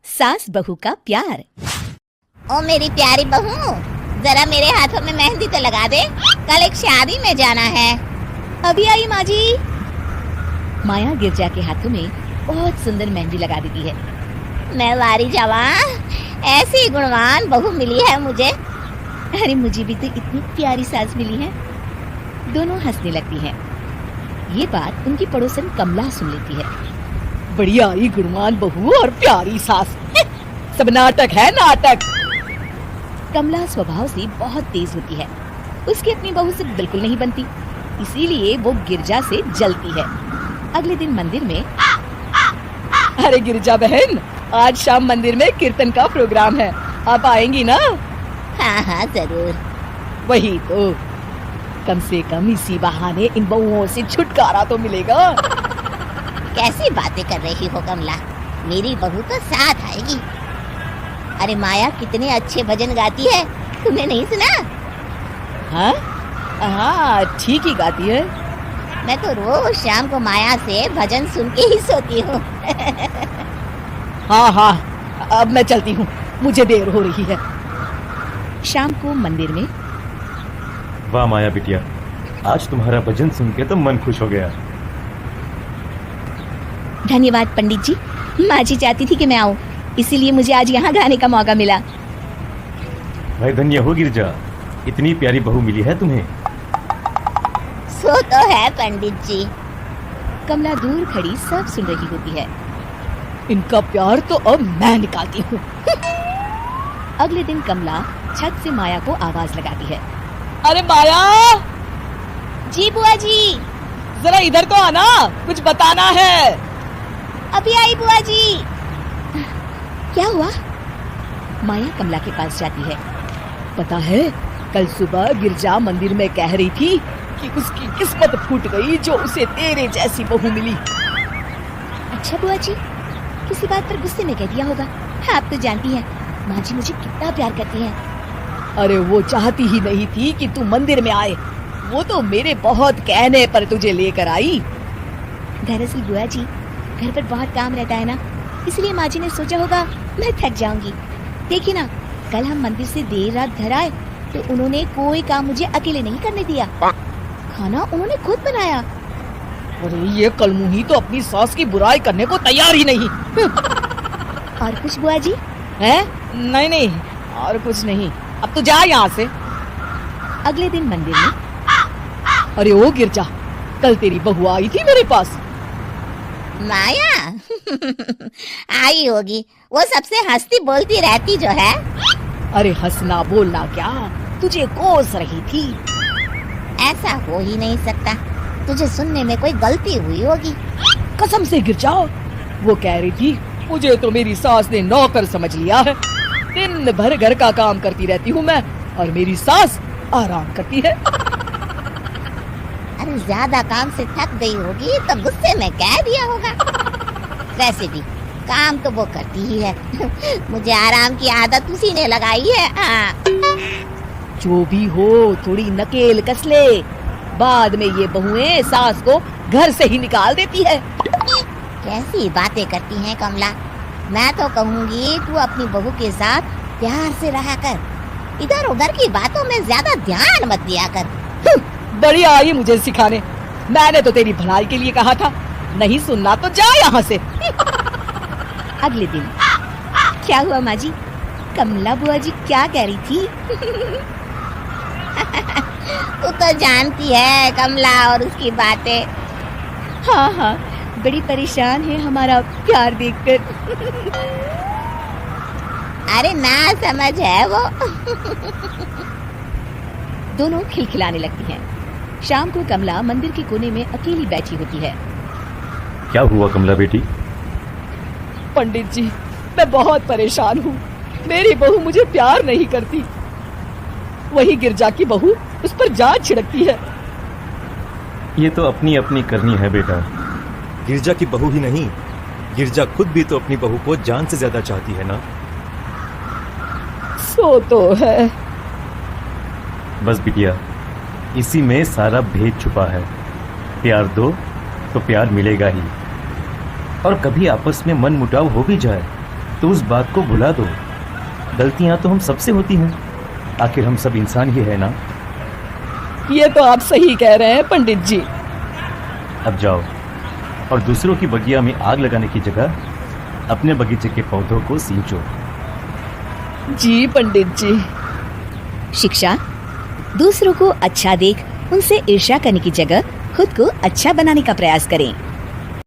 सास बहू का प्यार। ओ मेरी प्यारी बहू, जरा मेरे हाथों में मेहंदी तो लगा दे, कल एक शादी में जाना है। अभी आई माँ जी। माया गिरजा के हाथों में बहुत सुंदर मेहंदी लगा देती है। मैं वारी जावा, ऐसी गुणवान बहू मिली है मुझे। अरे मुझे भी तो इतनी प्यारी सास मिली है। दोनों हंसने लगती हैं। ये बात उनकी पड़ोसन कमला सुन लेती है। बढ़िया ही गुणवान बहू और प्यारी सास, सब नाटक है नाटक। कमला स्वभाव से बहुत तेज होती है, उसकी अपनी बहू से बिल्कुल नहीं बनती, इसीलिए वो गिरजा से जलती है। अगले दिन मंदिर में, अरे गिरजा बहन, आज शाम मंदिर में कीर्तन का प्रोग्राम है, आप आएंगी ना? हाँ हाँ जरूर। वही तो, कम से कम इसी बहाने इन बहुओं से छुटकारा तो मिलेगा। कैसी बातें कर रही हो कमला, मेरी बहू तो साथ आएगी। अरे माया कितने अच्छे भजन गाती है, तुमने नहीं सुना? हाँ हाँ, ठीक ही गाती है। मैं तो रोज शाम को माया से भजन सुन के ही सोती हूँ। हाँ हाँ, अब मैं चलती हूँ, मुझे देर हो रही है। शाम को मंदिर में, वाह माया बिटिया, आज तुम्हारा भजन सुन के तो मन खुश हो गया। धन्यवाद पंडित जी, माँ जी चाहती थी कि मैं आऊँ, इसीलिए मुझे आज यहाँ गाने का मौका मिला। भाई धन्य हो गिरजा, इतनी प्यारी बहू मिली है तुम्हें। सो तो है पंडित जी। कमला दूर खड़ी सब सुन रही होती है। इनका प्यार तो अब मैं निकालती हूँ। अगले दिन कमला छत से माया को आवाज लगाती है। अरे माया! जी बुआ जी। जरा इधर तो आना, कुछ बताना है। अभी आई बुआ जी। क्या हुआ? माया कमला के पास जाती है। पता है, कल सुबह गिरजा मंदिर में कह रही थी कि उसकी किस्मत फूट गई जो उसे तेरे जैसी बहू मिली। अच्छा बुआ जी, किसी बात पर गुस्से में कह दिया होगा। आप तो जानती हैं, माँ जी मुझे कितना प्यार करती हैं। अरे वो चाहती ही नहीं थी कि तू मंदिर में आए, वो तो मेरे बहुत कहने पर तुझे लेकर आई। दरअसल बुआ जी, घर पर बहुत काम रहता है ना, इसलिए माँ जी ने सोचा होगा मैं थक जाऊंगी। देखिए ना, कल हम मंदिर से देर रात घर आए तो उन्होंने कोई काम मुझे अकेले नहीं करने दिया, खाना उन्होंने खुद बनाया। अरे ये कलमुही तो अपनी सास की बुराई करने को तैयार ही नहीं। और कुछ बुआ जी? है? नहीं नहीं, और कुछ नहीं, अब तो जा यहाँ से। अगले दिन मंदिर में, अरे ओ गिरजा, कल तेरी बहू आई थी मेरे पास। माया आई होगी, वो सबसे हंसती बोलती रहती जो है। अरे हंसना बोलना क्या, तुझे कोस रही थी। ऐसा हो ही नहीं सकता, तुझे सुनने में कोई गलती हुई होगी। कसम से गिरजा, वो कह रही थी मुझे तो मेरी सास ने नौकर समझ लिया है, दिन भर घर का काम करती रहती हूँ मैं और मेरी सास आराम करती है। अरे ज्यादा काम से थक गई होगी तो गुस्से में कह दिया होगा। वैसे भी काम तो वो करती ही है। मुझे आराम की आदत उसी ने लगाई है। जो भी हो, थोड़ी नकेल कस ले, बाद में ये बहुएं सास को घर से ही निकाल देती है। कैसी बातें करती हैं कमला, मैं तो कहूँगी तू अपनी बहू के साथ प्यार से रहा कर, इधर उधर की बातों में ज्यादा ध्यान मत दिया कर। बढ़िया आई मुझे सिखाने, मैंने तो तेरी भलाई के लिए कहा था, नहीं सुनना तो जा यहाँ से। अगले दिन, क्या हुआ माँ जी? कमला बुआ जी क्या कह रही थी? तू तो जानती है कमला और उसकी बातें। हाँ हाँ, बड़ी परेशान है हमारा प्यार देखकर। अरे ना समझ है वो। दोनों खिलखिलाने लगती हैं। शाम को कमला मंदिर के कोने में अकेली बैठी होती है। क्या हुआ कमला बेटी? पंडित जी, मैं बहुत परेशान हूँ, मेरी बहू मुझे प्यार नहीं करती, वही गिरजा की बहू उस पर जान छिड़कती है। ये तो अपनी अपनी करनी है बेटा। गिरजा की बहू ही नहीं, गिरजा खुद भी तो अपनी बहू को जान से ज्यादा चाहती है ना। सो तो है। बस बिटिया, इसी में सारा भेद छुपा है। प्यार दो तो प्यार मिलेगा ही, और कभी आपस में मन मुटाव हो भी जाए तो उस बात को भुला दो। गलतियां तो हम सबसे होती हैं, आखिर हम सब इंसान ही है ना। ये तो आप सही कह रहे हैं पंडित जी। अब जाओ और दूसरों की बगिया में आग लगाने की जगह अपने बगीचे के पौधों को सींचो। जी पंडित जी। शिक्षा, दूसरों को अच्छा देख उनसे ईर्ष्या करने की जगह खुद को अच्छा बनाने का प्रयास करें।